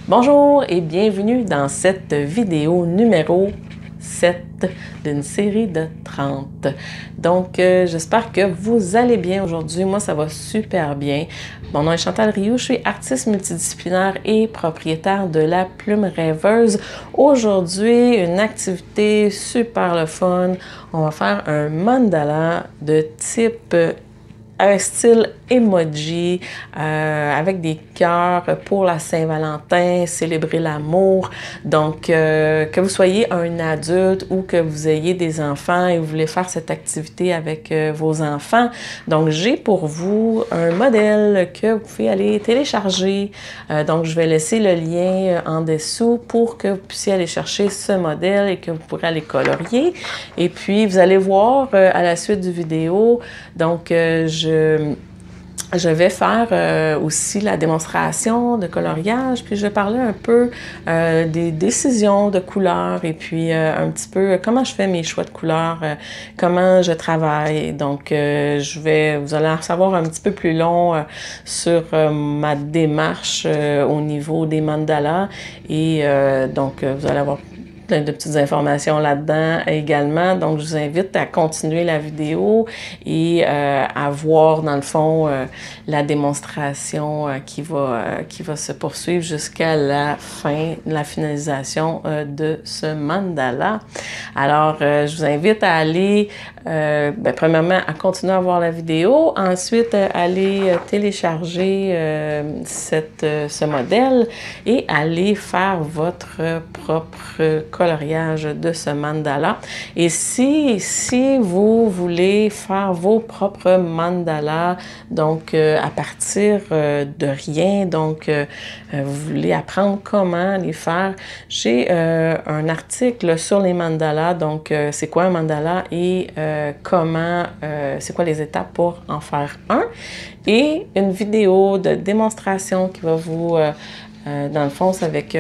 Bonjour et bienvenue dans cette vidéo numéro 7 d'une série de 30. Donc, j'espère que vous allez bien aujourd'hui. Moi, ça va super bien. Mon nom est Chantal Rioux, je suis artiste multidisciplinaire et propriétaire de la Plume Rêveuse. Aujourd'hui, une activité super le fun. On va faire un mandala de type un style emoji avec des cœurs pour la Saint-Valentin, célébrer l'amour. Donc, que vous soyez un adulte ou que vous ayez des enfants et vous voulez faire cette activité avec vos enfants, donc j'ai pour vous un modèle que vous pouvez aller télécharger. Donc, je vais laisser le lien en dessous pour que vous puissiez aller chercher ce modèle et que vous pourrez aller colorier. Et puis, vous allez voir à la suite du vidéo, donc je vais faire aussi la démonstration de coloriage, puis je vais parler un peu des décisions de couleurs et puis un petit peu comment je fais mes choix de couleurs, comment je travaille. Donc, vous allez en savoir un petit peu plus long sur ma démarche au niveau des mandalas et donc vous allez avoir plein de petites informations là-dedans également. Donc, je vous invite à continuer la vidéo et à voir, dans le fond, la démonstration qui va se poursuivre jusqu'à la fin, la finalisation de ce mandala. Alors, je vous invite à aller, premièrement, à continuer à voir la vidéo. Ensuite, aller télécharger ce modèle et aller faire votre propre coloriage de ce mandala. Et si vous voulez faire vos propres mandalas, donc à partir de rien, donc vous voulez apprendre comment les faire, j'ai un article sur les mandalas, donc c'est quoi un mandala et c'est quoi les étapes pour en faire un, et une vidéo de démonstration qui va vous, dans le fond, c'est avec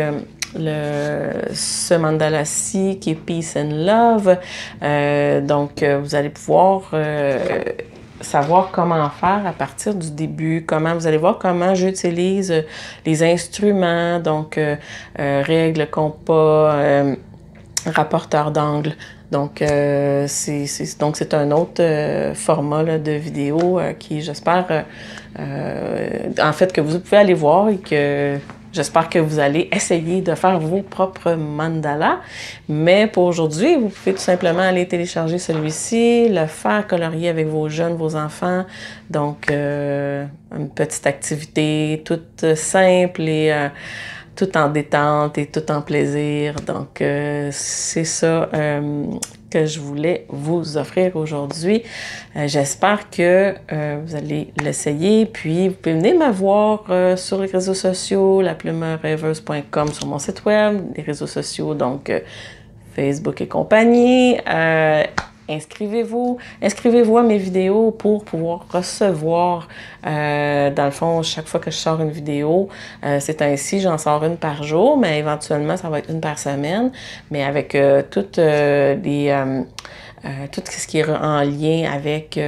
ce mandala-ci qui est Peace and Love. Donc, vous allez pouvoir savoir comment faire à partir du début, vous allez voir comment j'utilise les instruments, donc règle, compas, rapporteur d'angle. Donc, c'est un autre format là, de vidéo qui, j'espère, en fait, que vous pouvez aller voir et que j'espère que vous allez essayer de faire vos propres mandalas. Mais pour aujourd'hui, vous pouvez tout simplement aller télécharger celui-ci, le faire colorier avec vos jeunes, vos enfants. Donc, une petite activité toute simple et tout en détente et tout en plaisir. Donc, c'est ça que je voulais vous offrir aujourd'hui. J'espère que vous allez l'essayer. Puis, vous pouvez venir me voir sur les réseaux sociaux, laplumerêveuse.com sur mon site web, les réseaux sociaux, donc Facebook et compagnie. Inscrivez-vous à mes vidéos pour pouvoir recevoir, dans le fond, chaque fois que je sors une vidéo, c'est ainsi, j'en sors une par jour, mais éventuellement, ça va être une par semaine, mais avec tout ce qui est en lien avec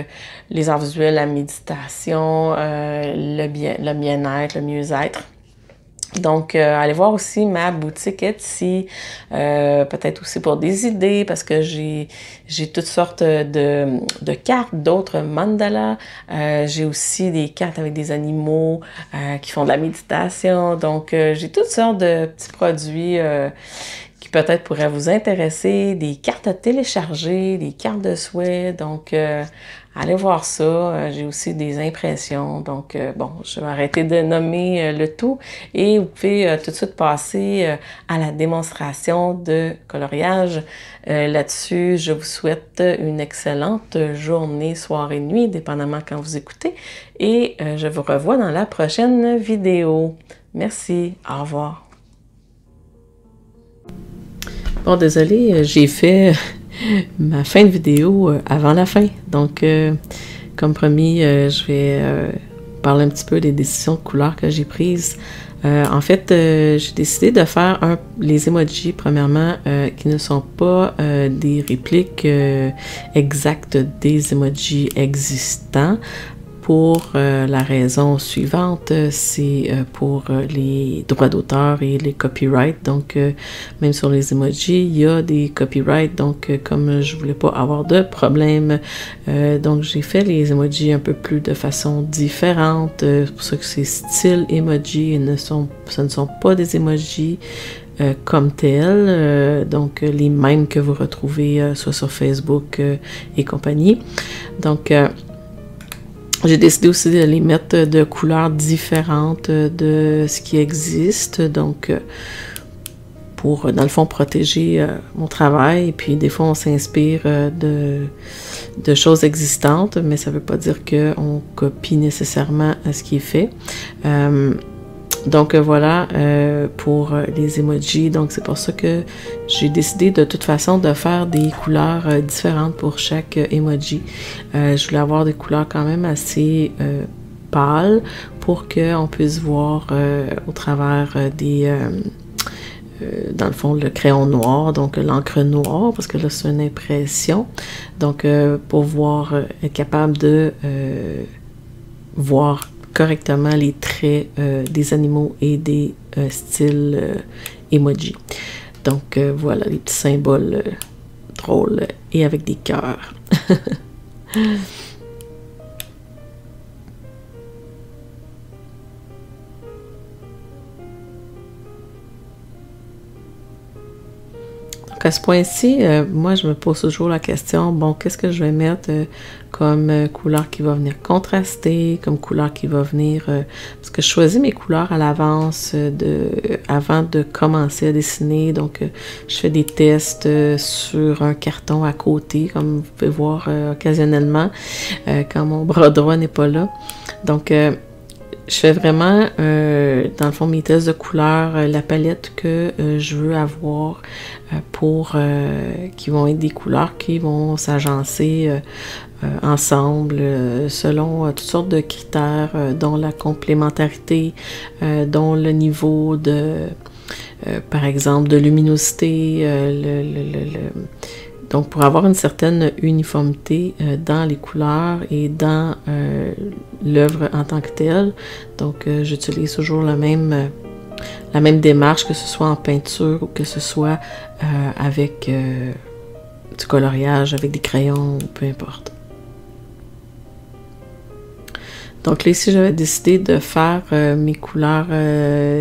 les arts visuels, la méditation, le bien-être, le mieux-être. Donc, allez voir aussi ma boutique Etsy, peut-être aussi pour des idées, parce que j'ai toutes sortes de cartes, d'autres mandalas. J'ai aussi des cartes avec des animaux qui font de la méditation. Donc, j'ai toutes sortes de petits produits qui peut-être pourraient vous intéresser, des cartes à télécharger, des cartes de souhait. Donc, allez voir ça. J'ai aussi des impressions. Donc, bon, je vais arrêter de nommer le tout. Et vous pouvez tout de suite passer à la démonstration de coloriage. Là-dessus, je vous souhaite une excellente journée, soirée, nuit, dépendamment quand vous écoutez. Et je vous revois dans la prochaine vidéo. Merci. Au revoir. Bon, désolé, j'ai fait ma fin de vidéo avant la fin. Donc, comme promis, je vais parler un petit peu des décisions de couleurs que j'ai prises. En fait, j'ai décidé de faire les emojis, premièrement, qui ne sont pas des répliques exactes des emojis existants, pour la raison suivante, c'est pour les droits d'auteur et les copyrights. Donc, même sur les emojis, il y a des copyrights. Donc, comme je voulais pas avoir de problème, donc j'ai fait les emojis un peu plus de façon différente. C'est pour ça que c'est style emoji et ce ne sont pas des emojis comme tels, donc les mêmes que vous retrouvez soit sur Facebook et compagnie. Donc, j'ai décidé aussi de les mettre de couleurs différentes de ce qui existe, donc pour, dans le fond, protéger mon travail. Et puis, des fois, on s'inspire de choses existantes, mais ça ne veut pas dire qu'on copie nécessairement ce qui est fait. Donc voilà pour les emojis. Donc c'est pour ça que j'ai décidé de toute façon de faire des couleurs différentes pour chaque emoji. Je voulais avoir des couleurs quand même assez pâles pour qu'on puisse voir au travers des... dans le fond, le crayon noir, donc l'encre noire, parce que là, c'est une impression. Donc, pour voir, être capable de voir correctement les traits des animaux et des styles emoji. Donc, voilà, les petits symboles drôles et avec des cœurs. À ce point-ci, moi, je me pose toujours la question, bon, qu'est-ce que je vais mettre comme couleur qui va venir contraster, comme couleur qui va venir... parce que je choisis mes couleurs à l'avance avant de commencer à dessiner. Donc, je fais des tests sur un carton à côté, comme vous pouvez voir occasionnellement, quand mon bras droit n'est pas là. Donc, je fais vraiment, dans le fond, mes tests de couleurs, la palette que je veux avoir qui vont être des couleurs qui vont s'agencer ensemble selon toutes sortes de critères, dont la complémentarité, dont le niveau de, par exemple, de luminosité, donc, pour avoir une certaine uniformité dans les couleurs et dans l'œuvre en tant que telle, donc j'utilise toujours la même démarche, que ce soit en peinture ou que ce soit avec du coloriage, avec des crayons, peu importe. Donc là, ici, j'avais décidé de faire mes couleurs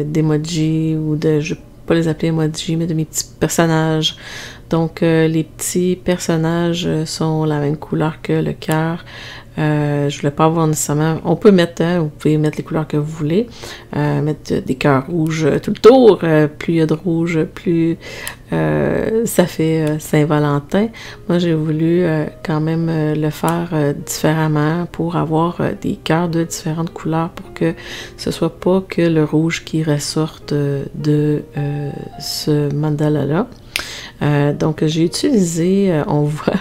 d'emoji ou de... je ne vais pas les appeler emoji, mais de mes petits personnages. Donc, les petits personnages sont la même couleur que le cœur. Je voulais pas avoir nécessairement... On peut mettre, vous pouvez mettre les couleurs que vous voulez. Mettre des cœurs rouges tout le tour. Plus il y a de rouge, plus ça fait Saint-Valentin. Moi, j'ai voulu quand même le faire différemment pour avoir des cœurs de différentes couleurs pour que ce soit pas que le rouge qui ressorte de ce mandala-là. Donc, j'ai utilisé, on voit,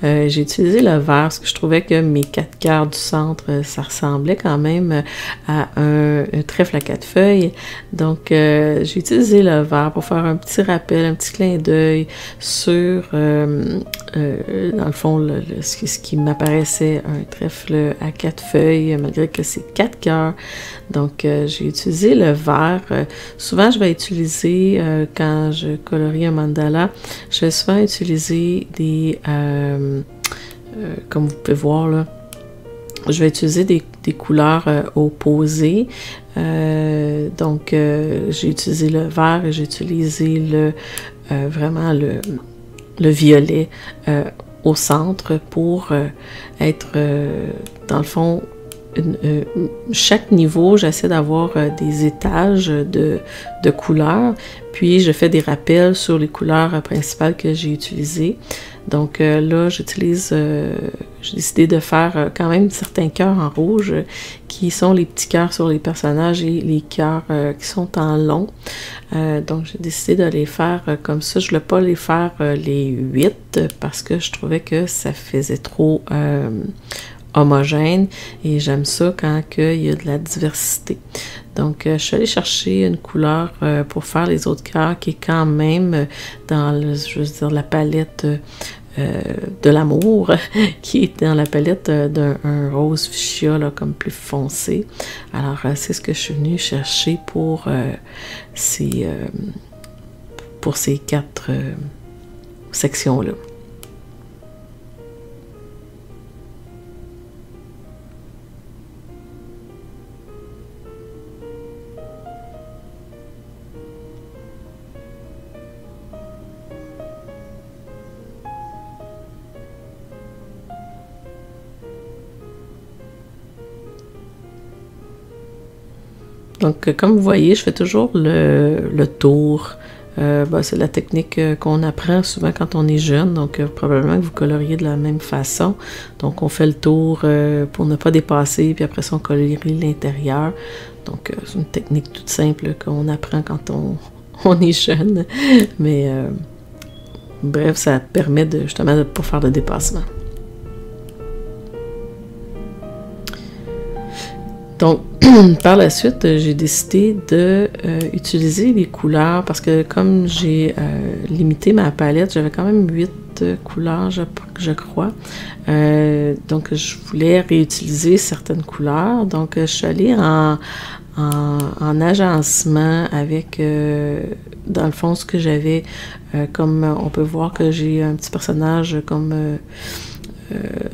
j'ai utilisé le vert parce que je trouvais que mes 4 cœurs du centre, ça ressemblait quand même à un trèfle à 4 feuilles. Donc, j'ai utilisé le vert pour faire un petit rappel, un petit clin d'œil sur, dans le fond, ce qui m'apparaissait un trèfle à 4 feuilles, malgré que c'est 4 cœurs. Donc, j'ai utilisé le vert. Souvent, je vais utiliser, quand je colorie un mandala, je vais souvent utiliser des, comme vous pouvez voir là, je vais utiliser des couleurs opposées. Donc, j'ai utilisé le vert et j'ai utilisé vraiment le violet au centre pour être, dans le fond, chaque niveau, j'essaie d'avoir des étages de couleurs, puis je fais des rappels sur les couleurs principales que j'ai utilisées. Donc là, j'ai décidé de faire quand même certains cœurs en rouge qui sont les petits cœurs sur les personnages et les cœurs qui sont en long. Donc j'ai décidé de les faire comme ça. Je ne voulais pas les faire les 8 parce que je trouvais que ça faisait trop homogène et j'aime ça quand il y a de la diversité. Donc, je suis allée chercher une couleur pour faire les autres cœurs qui est quand même dans, je veux dire, la palette de l'amour qui est dans la palette d'un rose fuchsia là, comme plus foncé. Alors c'est ce que je suis venue chercher pour ces 4 sections-là. Donc, comme vous voyez, je fais toujours le tour. C'est la technique qu'on apprend souvent quand on est jeune, donc probablement que vous coloriez de la même façon. Donc, on fait le tour pour ne pas dépasser, puis après ça, on colorie l'intérieur. Donc, c'est une technique toute simple qu'on apprend quand on est jeune. Mais, bref, ça permet justement de ne pas faire de dépassement. Donc, par la suite, j'ai décidé de utiliser les couleurs parce que comme j'ai limité ma palette, j'avais quand même 8 couleurs, je crois. Donc, je voulais réutiliser certaines couleurs. Donc, je suis allée en agencement avec, dans le fond, ce que j'avais, comme on peut voir que j'ai un petit personnage comme...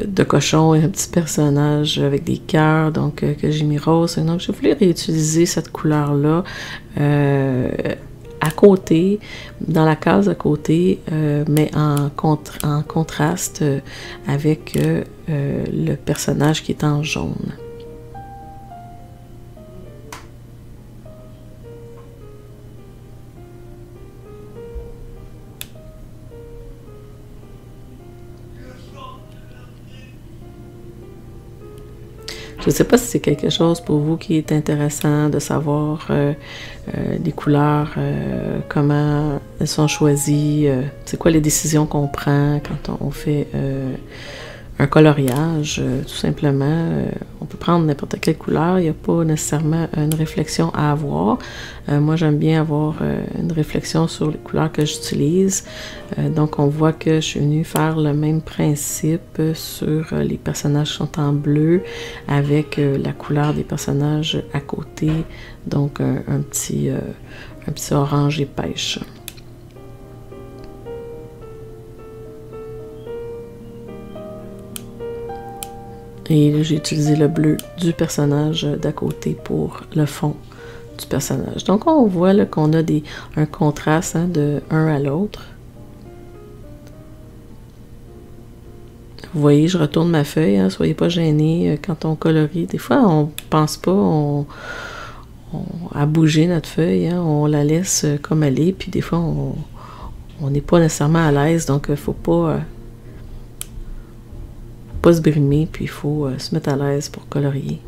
de cochon et un petit personnage avec des cœurs, donc que j'ai mis rose. Donc, je voulais réutiliser cette couleur-là à côté, dans la case à côté, mais en contraste avec le personnage qui est en jaune. Je ne sais pas si c'est quelque chose pour vous qui est intéressant de savoir les couleurs, comment elles sont choisies, c'est quoi les décisions qu'on prend quand on fait un coloriage, tout simplement. On peut prendre n'importe quelle couleur, il n'y a pas nécessairement une réflexion à avoir. Moi, j'aime bien avoir une réflexion sur les couleurs que j'utilise. Donc, on voit que je suis venue faire le même principe sur les personnages qui sont en bleu avec la couleur des personnages à côté, donc un petit orange et pêche. Et j'ai utilisé le bleu du personnage d'à côté pour le fond du personnage. Donc, on voit qu'on a un contraste de un à l'autre. Vous voyez, je retourne ma feuille, hein, soyez pas gênés quand on colorie. Des fois, on pense pas à bouger notre feuille, hein, on la laisse comme elle est, puis des fois, on n'est pas nécessairement à l'aise, donc il ne faut pas se brimer, puis il faut se mettre à l'aise pour colorier.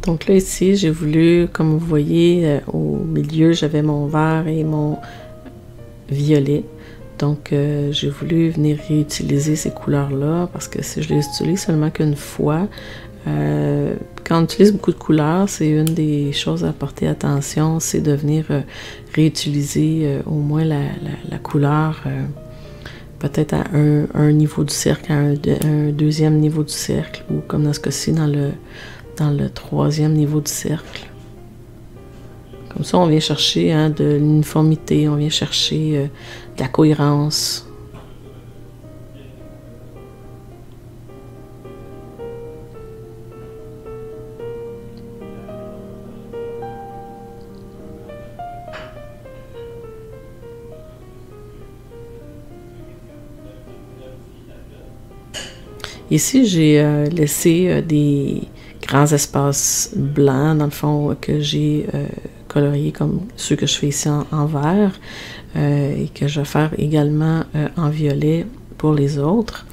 Donc là, ici, j'ai voulu, comme vous voyez, au milieu, j'avais mon vert et mon violet. Donc, j'ai voulu venir réutiliser ces couleurs-là parce que si je les utilise seulement qu'une fois, quand on utilise beaucoup de couleurs, c'est une des choses à porter attention, c'est de venir réutiliser au moins la couleur peut-être à un niveau du cercle, à un deuxième niveau du cercle, ou comme dans ce cas-ci, dans le troisième niveau du cercle. Comme ça, on vient chercher de l'uniformité, on vient chercher de la cohérence. Ici, j'ai laissé des grands espaces blancs, dans le fond, que j'ai coloriés comme ceux que je fais ici en vert et que je vais faire également en violet pour les autres.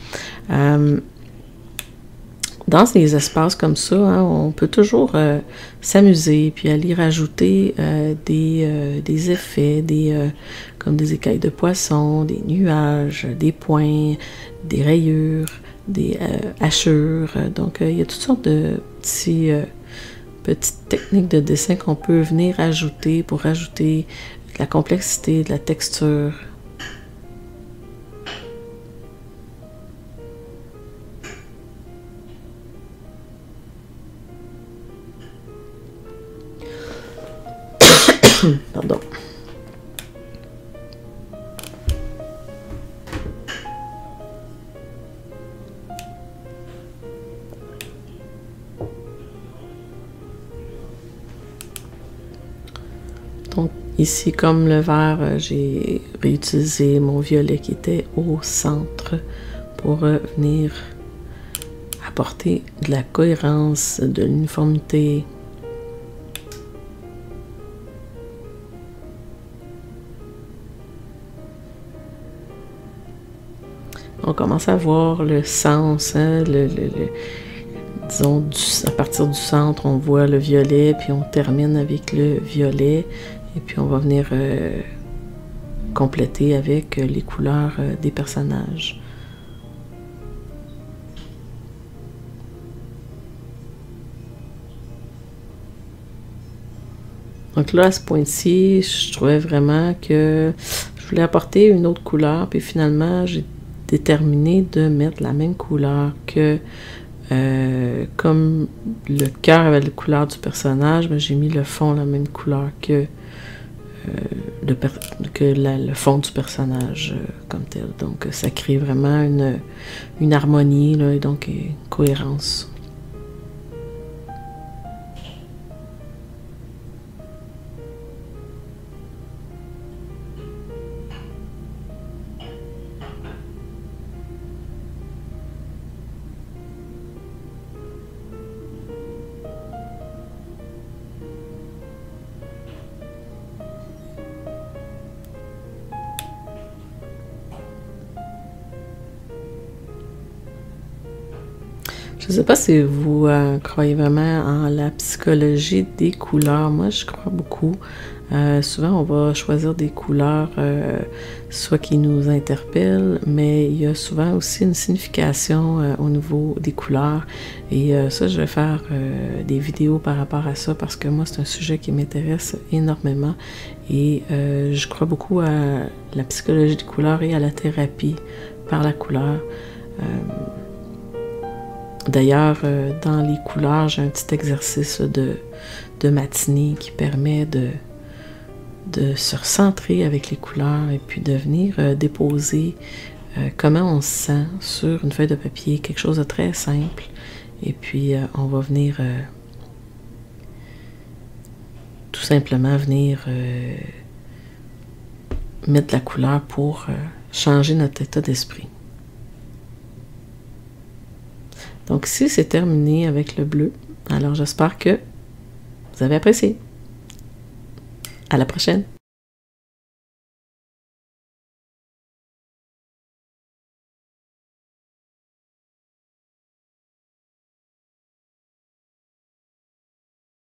dans les espaces comme ça, hein, on peut toujours s'amuser, puis aller rajouter des effets, comme des écailles de poisson, des nuages, des points, des rayures, des hachures. Donc, il y a toutes sortes de petites techniques de dessin qu'on peut venir ajouter pour rajouter de la complexité, de la texture. Pardon. Donc, ici, comme le vert, j'ai réutilisé mon violet qui était au centre pour venir apporter de la cohérence, de l'uniformité. On commence à voir le sens, hein, disons, à partir du centre, on voit le violet, puis on termine avec le violet, et puis on va venir compléter avec les couleurs des personnages. Donc là, à ce point-ci, je trouvais vraiment que je voulais apporter une autre couleur, puis finalement, j'ai déterminé de mettre la même couleur que, comme le cœur avait la couleur du personnage, j'ai mis le fond la même couleur que, le fond du personnage comme tel. Donc, ça crée vraiment une harmonie, là, et donc une cohérence. Je ne sais pas si vous croyez vraiment en la psychologie des couleurs. Moi, je crois beaucoup. Souvent, on va choisir des couleurs soit qui nous interpellent, mais il y a souvent aussi une signification au niveau des couleurs. Et ça, je vais faire des vidéos par rapport à ça parce que moi, c'est un sujet qui m'intéresse énormément. Et je crois beaucoup à la psychologie des couleurs et à la thérapie par la couleur. D'ailleurs, dans les couleurs, j'ai un petit exercice de matinée qui permet de se recentrer avec les couleurs et puis de venir déposer comment on se sent sur une feuille de papier, quelque chose de très simple. Et puis, on va venir tout simplement mettre de la couleur pour changer notre état d'esprit. Donc ici, c'est terminé avec le bleu. Alors, j'espère que vous avez apprécié. À la prochaine!